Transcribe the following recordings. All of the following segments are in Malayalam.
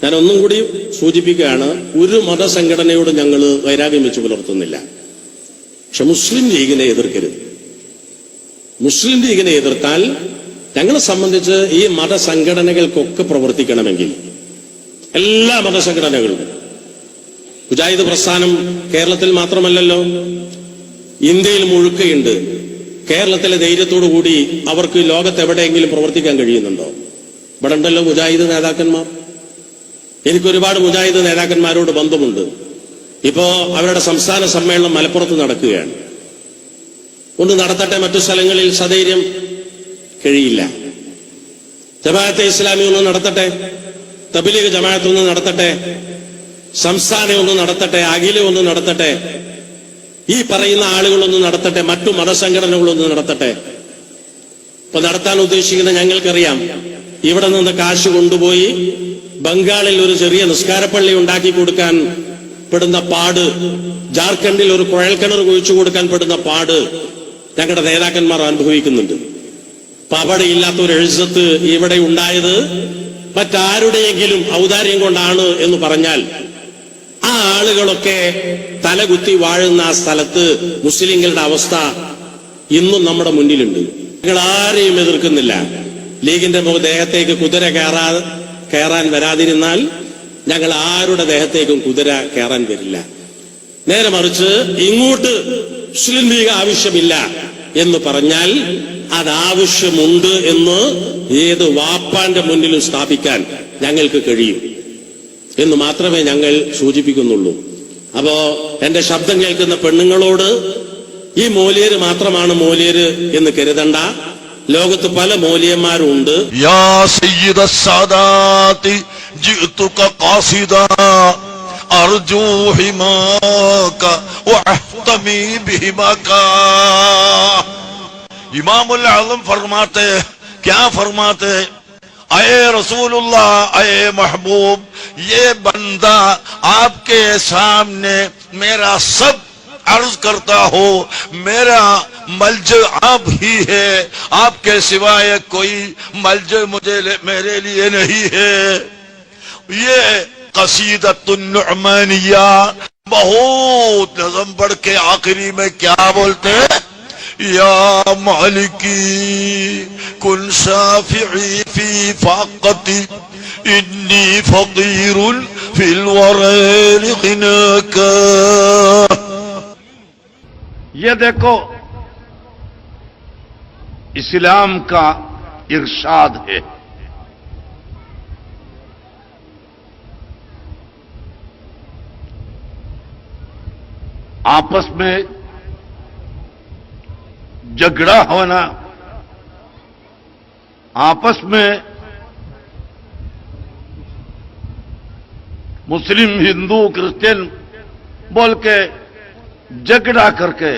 ഞാൻ ഒന്നും കൂടി സൂചിപ്പിക്കുകയാണ്, ഒരു മതസംഘടനയോട് ഞങ്ങൾ വൈരാഗ്യം വെച്ച് പുലർത്തുന്നില്ല. പക്ഷെ മുസ്ലിം ലീഗിനെ എതിർക്കരുത്. മുസ്ലിം ലീഗിനെ എതിർത്താൽ ഞങ്ങളെ സംബന്ധിച്ച് ഈ മതസംഘടനകൾക്കൊക്കെ പ്രവർത്തിക്കണമെങ്കിൽ എല്ലാ മതസംഘടനകളും, മുജാഹിദ് പ്രസ്ഥാനം കേരളത്തിൽ മാത്രമല്ലല്ലോ, ഇന്ത്യയിൽ മുഴുക്കയുണ്ട്. കേരളത്തിലെ ധൈര്യത്തോടു കൂടി അവർക്ക് ലോകത്ത് എവിടെയെങ്കിലും പ്രവർത്തിക്കാൻ കഴിയുന്നുണ്ടോ? ഇവിടെ ഉണ്ടല്ലോ മുജാഹിദ് നേതാക്കന്മാർ. എനിക്കൊരുപാട് മുജാഹിദ് നേതാക്കന്മാരോട് ബന്ധമുണ്ട്. ഇപ്പോ അവരുടെ സംസ്ഥാന സമ്മേളനം മലപ്പുറത്ത് നടക്കുകയാണ്. ഒന്ന് നടത്തട്ടെ, മറ്റു സ്ഥലങ്ങളിൽ സധൈര്യം കഴിയില്ല. ജമാഅത്തെ ഇസ്ലാമി ഒന്ന് നടത്തട്ടെ, തബ്ലീഗ് ജമാഅത്ത് ഒന്ന് നടത്തട്ടെ, സംസ്ഥാനം ഒന്ന് നടത്തട്ടെ, അഖില ഒന്ന് നടത്തട്ടെ, ഈ പറയുന്ന ആളുകളൊന്ന് നടത്തട്ടെ, മറ്റു മതസംഘടനകളൊന്ന് നടത്തട്ടെ. ഇപ്പൊ നടത്താൻ ഉദ്ദേശിക്കുന്ന ഞങ്ങൾക്കറിയാം. ഇവിടെ നിന്ന് കാശ് കൊണ്ടുപോയി ബംഗാളിൽ ഒരു ചെറിയ നിസ്കാരപ്പള്ളി ഉണ്ടാക്കി കൊടുക്കാൻ പെടുന്ന പാട്, ജാർഖണ്ഡിൽ ഒരു കുഴൽക്കിണർ കുഴിച്ചു കൊടുക്കാൻ പെടുന്ന പാട് ഞങ്ങളുടെ നേതാക്കന്മാർ അനുഭവിക്കുന്നുണ്ട്. അപ്പൊ അവിടെ ഇല്ലാത്ത ഒരു എഴുസത്ത് ഇവിടെ ഉണ്ടായത് മറ്റാരുടെയെങ്കിലും ഔദാര്യം കൊണ്ടാണ് എന്ന് പറഞ്ഞാൽ ആ ആളുകളൊക്കെ തലകുത്തി വാഴുന്ന ആ സ്ഥലത്ത് മുസ്ലിങ്ങളുടെ അവസ്ഥ ഇന്നും നമ്മുടെ മുന്നിലുണ്ട്. ഞങ്ങൾ ആരെയും എതിർക്കുന്നില്ല. ലീഗിന്റെ ദേഹത്തേക്ക് കുതിര കയറാൻ വരാതിരുന്നാൽ ഞങ്ങൾ ആരുടെ ദേഹത്തേക്കും കുതിര കയറാൻ വരില്ല. നേരെ മറിച്ച് ഇങ്ങോട്ട് മുസ്ലിം ലീഗ് ആവശ്യമില്ല എന്ന് പറഞ്ഞാൽ അതാവശ്യമുണ്ട് എന്ന് ഏത് വാപ്പാന്റെ മുന്നിലും സ്ഥാപിക്കാൻ ഞങ്ങൾക്ക് കഴിയും എന്ന് മാത്രമേ ഞങ്ങൾ സൂചിപ്പിക്കുന്നുള്ളൂ. അപ്പോ എന്റെ ശബ്ദം കേൾക്കുന്ന പെണ്ണുങ്ങളോട് ഈ മോലിയര് മാത്രമാണ് മോലിയര് എന്ന് കരുതണ്ട. ലോകത്ത് പല മോലിയന്മാരും ഉണ്ട്. യാ സയ്യിദ സാദാതി ജിഅതുക ഖാസിദാ അർജു ഹിമാക വഅഹ്തമി ബിഹിമാക. इमामुल आज़म फरमाते, क्या फरमाते, आए रसूलुल्लाह, आए महबूब, ये बंदा आपके सामने मेरा सब अर्ज करता हो, मेरा मल्ज आप ही है, आपके सिवाय कोई मल्ज मेरे लिए नहीं है. ये कसीदतुन नुअमानिया बहुत नज़म पढ़ के आखिरी में क्या बोलते हैं, या मालिकी कुन शाफिई फी फाक़ती इन्नी फ़क़ीरुन फिल वरल ग़िनाका. ये देखो इस्लाम का इरशाद है. आपस में झगड़ा होना, आपस में मुस्लिम हिंदू क्रिश्चियन बोल के झगड़ा करके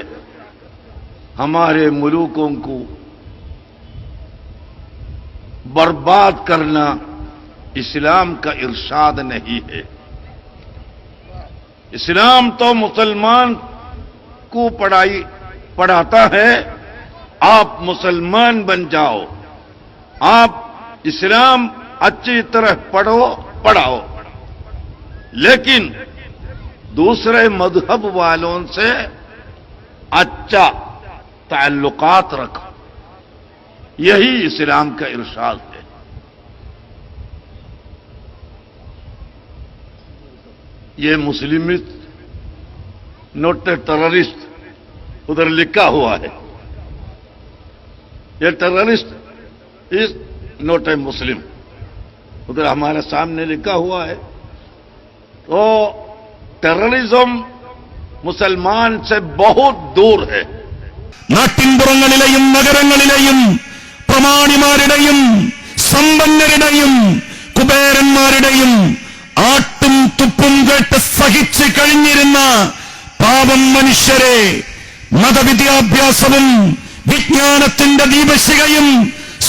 हमारे मुल्कों को बर्बाद करना इस्लाम का इरशाद नहीं है. इस्लाम तो मुसलमान को पढ़ाता है, आप मुसलमान बन जाओ, आप इस्लाम अच्छी तरह पढ़ाओ, लेकिन दूसरे मजहब वालों से अच्छा ताल्लुकात रखो. यही इस्लाम का इरशाद है. ये मुस्लिमिस्ट नोट टेररिस्ट उधर लिखा हुआ है. ये टेररिस्ट इज नॉट ए मुस्लिम, उधर हमारे सामने लिखा हुआ है. तो ടെററിസം മുസൽമാൻ से बहुत दूर है. നാട്ടിൻപുറങ്ങളിലെയും നഗരങ്ങളിലെയും പ്രമാണിമാരുടെയും സമ്പന്നരുടെയും കുബേരന്മാരുടെയും ആട്ടും തുപ്പും കേട്ട് സഹിച്ച് കഴിഞ്ഞിരുന്ന പാവം മനുഷ്യരെ മതവിദ്യാഭ്യാസവും വിജ്ഞാനത്തിന്റെ ദീപശിഖയും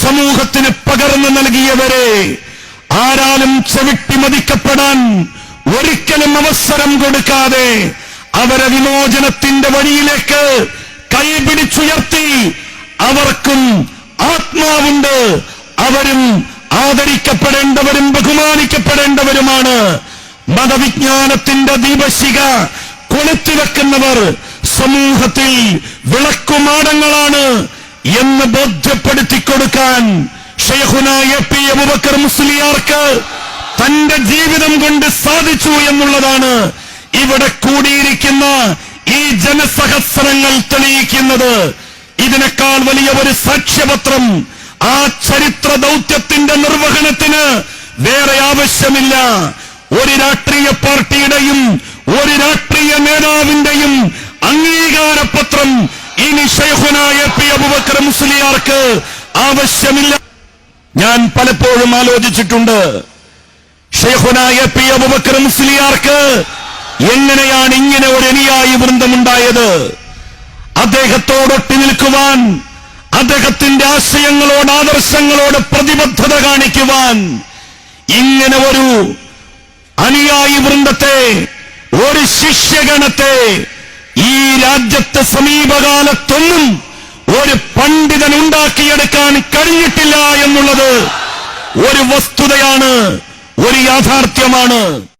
സമൂഹത്തിന് പകർന്നു നൽകിയവരെ ആരാലും ചവിട്ടി മതിക്കപ്പെടാൻ ഒരിക്കലും അവസരം കൊടുക്കാതെ അവരെ വിമോചനത്തിന്റെ വഴിയിലേക്ക് കൈപിടിച്ചുയർത്തി അവർക്കും ആത്മാവുണ്ട്, അവരും ആദരിക്കപ്പെടേണ്ടവരും ബഹുമാനിക്കപ്പെടേണ്ടവരുമാണ്. മതവിജ്ഞാനത്തിന്റെ ദീപശിഖ കൊളുത്തിവെക്കുന്നവർ സമൂഹത്തിൽ വിളക്കുമാടങ്ങളാണ് എന്ന് ബോധ്യപ്പെടുത്തി കൊടുക്കാൻ ശൈഖുന എ.പി. അബൂബക്കർ മുസ്ലിയാർക്ക് തന്റെ ജീവിതം കൊണ്ട് സാധിച്ചു എന്നുള്ളതാണ് ഇവിടെ കൂടിയിരിക്കുന്ന ഈ ജനസഹസ്രങ്ങൾ തെളിയിക്കുന്നത്. ഇതിനേക്കാൾ വലിയ ഒരു സാക്ഷ്യപത്രം ആ ചരിത്ര ദൗത്യത്തിന്റെ നിർവഹണത്തിന് വേറെ ആവശ്യമില്ല. ഒരു രാഷ്ട്രീയ പാർട്ടിയുടെയും ഒരു രാഷ്ട്രീയ നേതാവിന്റെയും അംഗീകാരപത്രം ഇനി ശൈഖുന എ.പി. അബൂബക്കർ മുസ്ലിയാർക്ക് ആവശ്യമില്ല. ഞാൻ പലപ്പോഴും ആലോചിച്ചിട്ടുണ്ട്, ശൈഖുന എ.പി. അബൂബക്കർ മുസ്ലിയാർക്ക് എങ്ങനെയാണ് ഇങ്ങനെ ഒരു അനുയായി വൃന്ദമുണ്ടായത്? അദ്ദേഹത്തോടൊട്ടി നിൽക്കുവാൻ, അദ്ദേഹത്തിന്റെ ആശയങ്ങളോട് ആദർശങ്ങളോട് പ്രതിബദ്ധത കാണിക്കുവാൻ ഇങ്ങനെ ഒരു അനുയായി വൃന്ദത്തെ, ഒരു ശിഷ്യഗണത്തെ ഈ രാജ്യത്തെ സമീപകാലത്തൊന്നും ഒരു പണ്ഡിതൻ ഉണ്ടാക്കിയെടുക്കാൻ കഴിഞ്ഞിട്ടില്ല എന്നുള്ളത് ഒരു വസ്തുതയാണ്, ഒരു യാഥാർത്ഥ്യമാണ്.